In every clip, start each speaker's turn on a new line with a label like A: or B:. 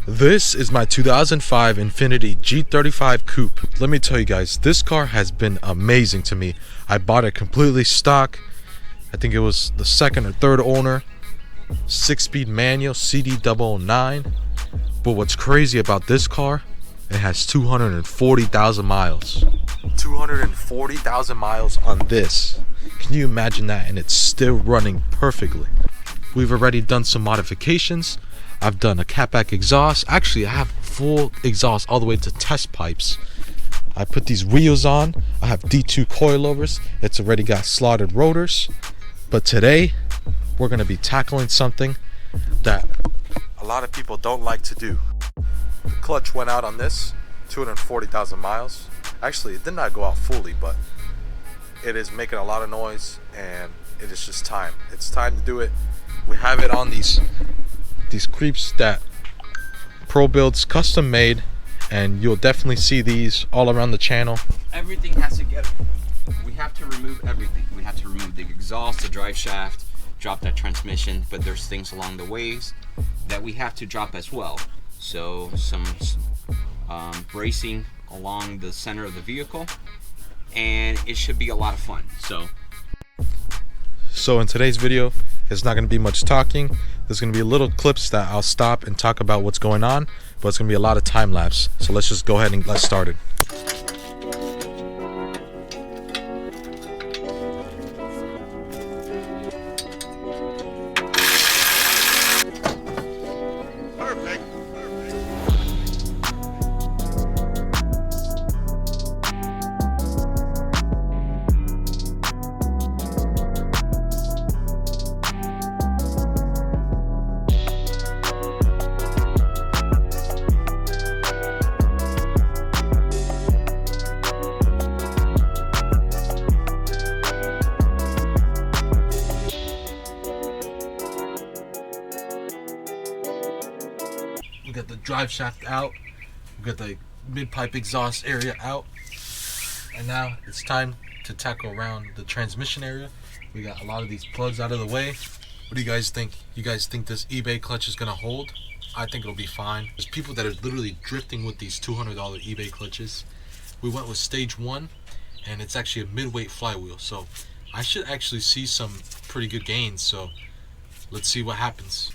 A: This is my 2005 Infiniti G35 Coupe. Let me tell you guys, this car has been amazing to me. I bought it completely stock. I think it was the second or third owner. 6-speed manual CD009. But what's crazy about this car, it has 240,000 miles. 240,000 miles on this. Can you imagine that? And it's still running perfectly. We've already done some modifications. I've done a catback exhaust. Actually, I have full exhaust all the way to test pipes. I put these wheels on. I have D2 coilovers. It's already got slotted rotors. But today, we're going to be tackling something that a lot of people don't like to do. The clutch went out on this, 240,000 miles. Actually, it did not go out fully, but it is making a lot of noise, and it is just time. It's time to do it. We have it on these creeps that Pro Builds custom made, and you'll definitely see these all around the channel.
B: Everything has to get, we have to remove everything. We have to remove the exhaust, the drive shaft, drop that transmission, but there's things along the ways that we have to drop as well. So some bracing along the center of the vehicle, and it should be a lot of fun.
A: So in today's video, it's not going to be much talking. There's going to be little clips that I'll stop and talk about what's going on, but it's going to be a lot of time lapse. So let's just go ahead and let's start it. We got the drive shaft out, we got the mid-pipe exhaust area out, and now it's time to tackle around the transmission area. We got a lot of these plugs out of the way. What do you guys think? You guys think this eBay clutch is gonna hold? I think it'll be fine. There's people that are literally drifting with these $200 eBay clutches. We went with stage 1, and it's actually a mid-weight flywheel, so I should actually see some pretty good gains. So let's see what happens.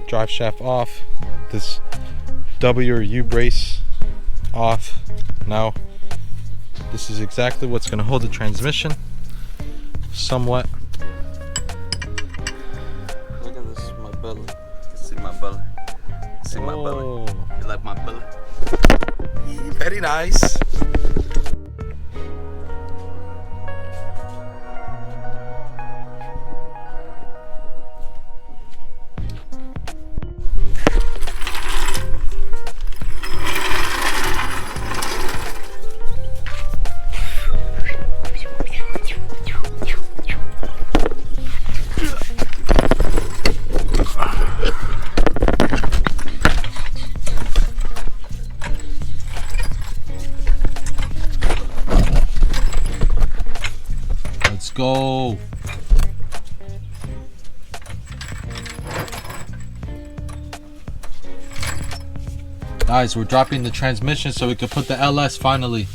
A: Drive shaft off, this W or U brace off. Now this is exactly what's going to hold the transmission somewhat.
B: Look at this, my belly. See my belly. See my belly. You like my belly?
A: Very nice. Go. Guys, we're dropping the transmission so we can put the LS finally.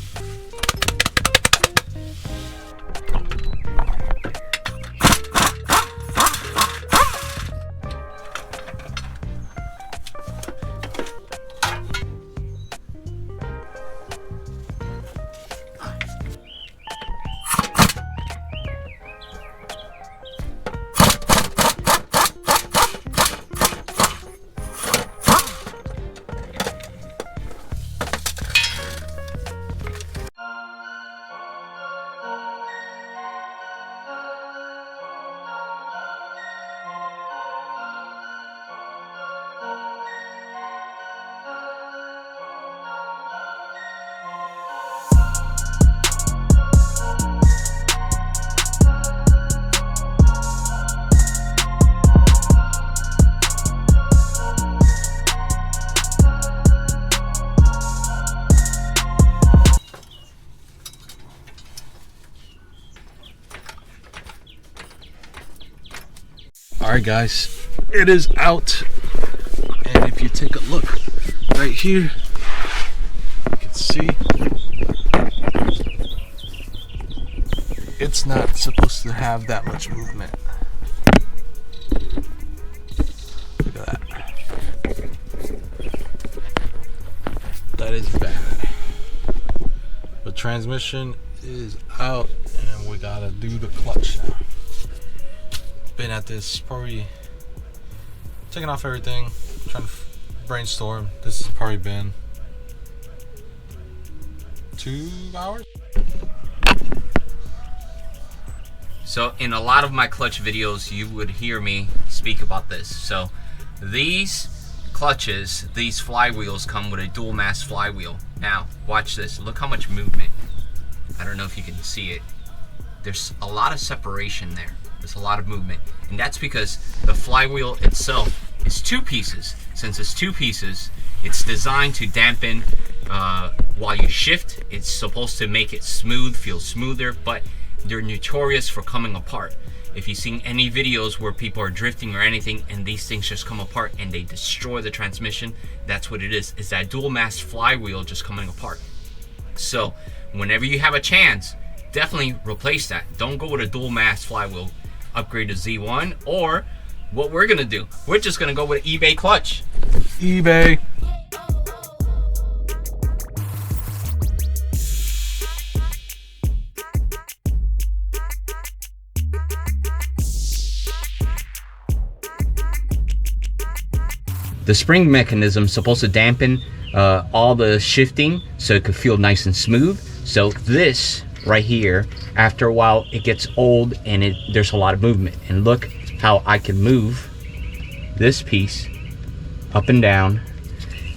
A: Alright guys, it is out, and if you take a look right here, you can see it's not supposed to have that much movement. Look at that. That is bad. The transmission is out, and we gotta do the clutch now. Been at this, probably taking off everything, trying to brainstorm. This has probably been 2 hours.
B: So in a lot of my clutch videos, you would hear me speak about this. So these clutches, these flywheels come with a dual mass flywheel. Now, watch this. Look how much movement. I don't know if you can see it. There's a lot of separation there. There's a lot of movement. And that's because the flywheel itself is 2 pieces. Since it's 2 pieces, it's designed to dampen while you shift. It's supposed to make it smooth, feel smoother, but they're notorious for coming apart. If you've seen any videos where people are drifting or anything and these things just come apart and they destroy the transmission, that's what it is. It's that dual mass flywheel just coming apart. So whenever you have a chance, definitely replace that. Don't go with a dual mass flywheel. Upgrade to Z1, or what we're gonna do, we're just gonna go with eBay clutch.
A: eBay.
B: The spring mechanism is supposed to dampen all the shifting so it could feel nice and smooth. So this right here, after a while it gets old and there's a lot of movement. And look how I can move this piece up and down,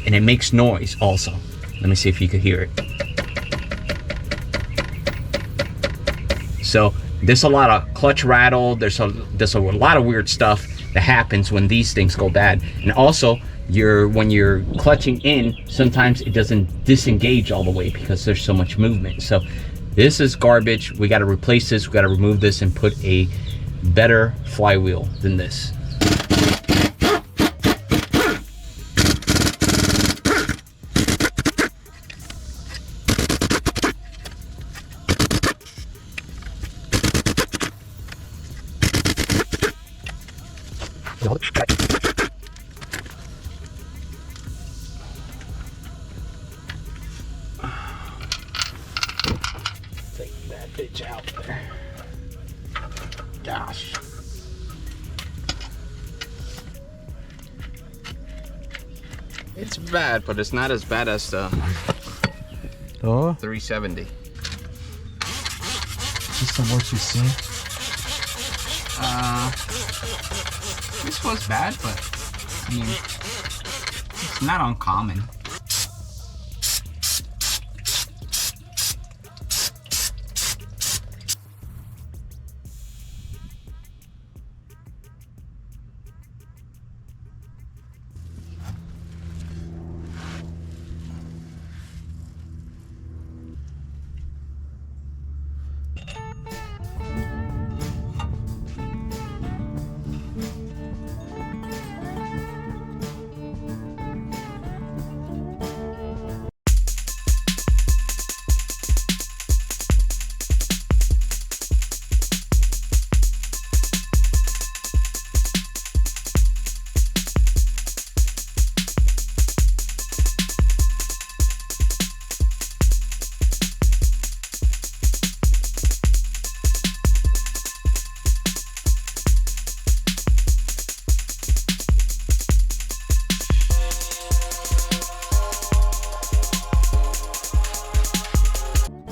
B: and it makes noise also. Let me see if you could hear it. So there's a lot of clutch rattle, there's a lot of weird stuff that happens when these things go bad. And also when you're clutching in, sometimes it doesn't disengage all the way because there's so much movement. So this is garbage. We got to replace this. We got to remove this and put a better flywheel than this.
A: Take that bitch out there. Gosh.
B: It's bad, but it's not as bad as the 370.
A: Is this the worst you've seen?
B: This was bad, but I mean, it's not uncommon.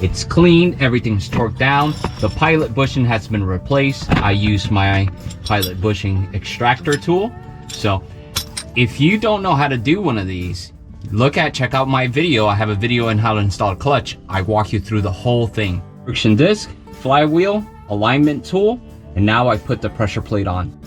C: It's clean, everything's torqued down. The pilot bushing has been replaced. I use my pilot bushing extractor tool. So if you don't know how to do one of these, check out my video. I have a video on how to install a clutch. I walk you through the whole thing. Friction disc, flywheel, alignment tool, and now I put the pressure plate on.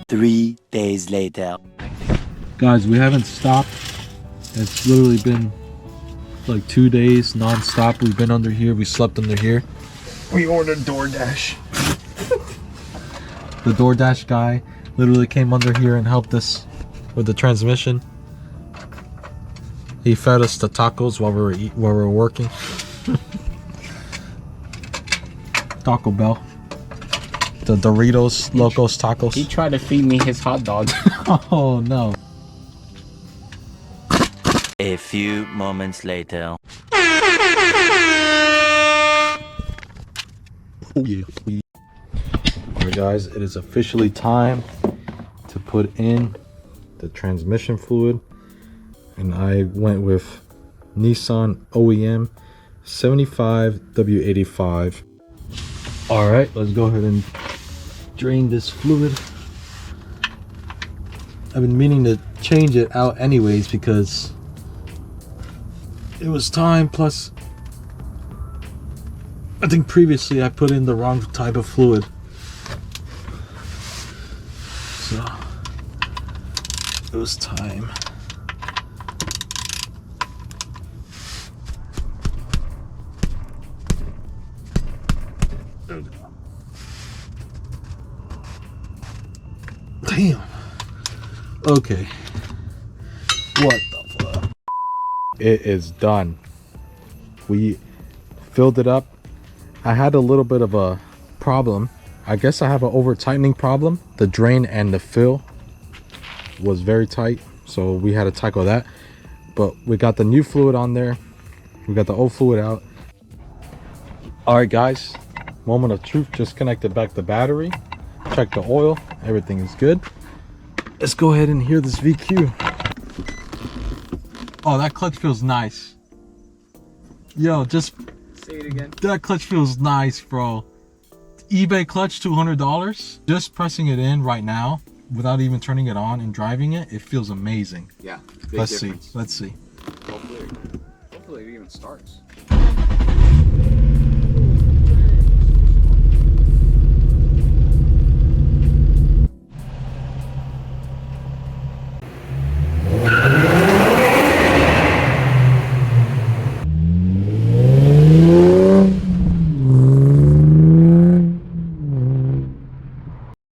D: Three days later.
A: Guys, we haven't stopped. It's literally been like 2 days non-stop. We've been under here. We slept under here. We ordered DoorDash. The DoorDash guy literally came under here and helped us with the transmission. He fed us the tacos while we were working. Taco Bell. The Doritos Locos Tacos.
C: He tried to feed me his hot dog.
A: Oh no.
D: A few moments later.
A: Oh yeah. Alright guys, it is officially time to put in the transmission fluid, and I went with Nissan OEM 75W85. Alright, let's go ahead and drain this fluid. I've been meaning to change it out anyways because it was time, plus I think previously I put in the wrong type of fluid. So it was time. Damn. Okay. What the fuck? It is done. We filled it up. I had a little bit of a problem. I guess I have an over tightening problem. The drain and the fill was very tight, so we had to tackle that. But we got the new fluid on there. We got the old fluid out. Alright guys, moment of truth. Just connected back the battery. Check the oil. Everything is good. Let's go ahead and hear this VQ. Oh, that clutch feels nice. Yo, just
C: Say it again.
A: that clutch feels nice, bro. eBay clutch, $200. Just pressing it in right now without even turning it on and driving it, it feels amazing.
B: Yeah.
A: Let's see. Let's see.
B: Hopefully it even starts.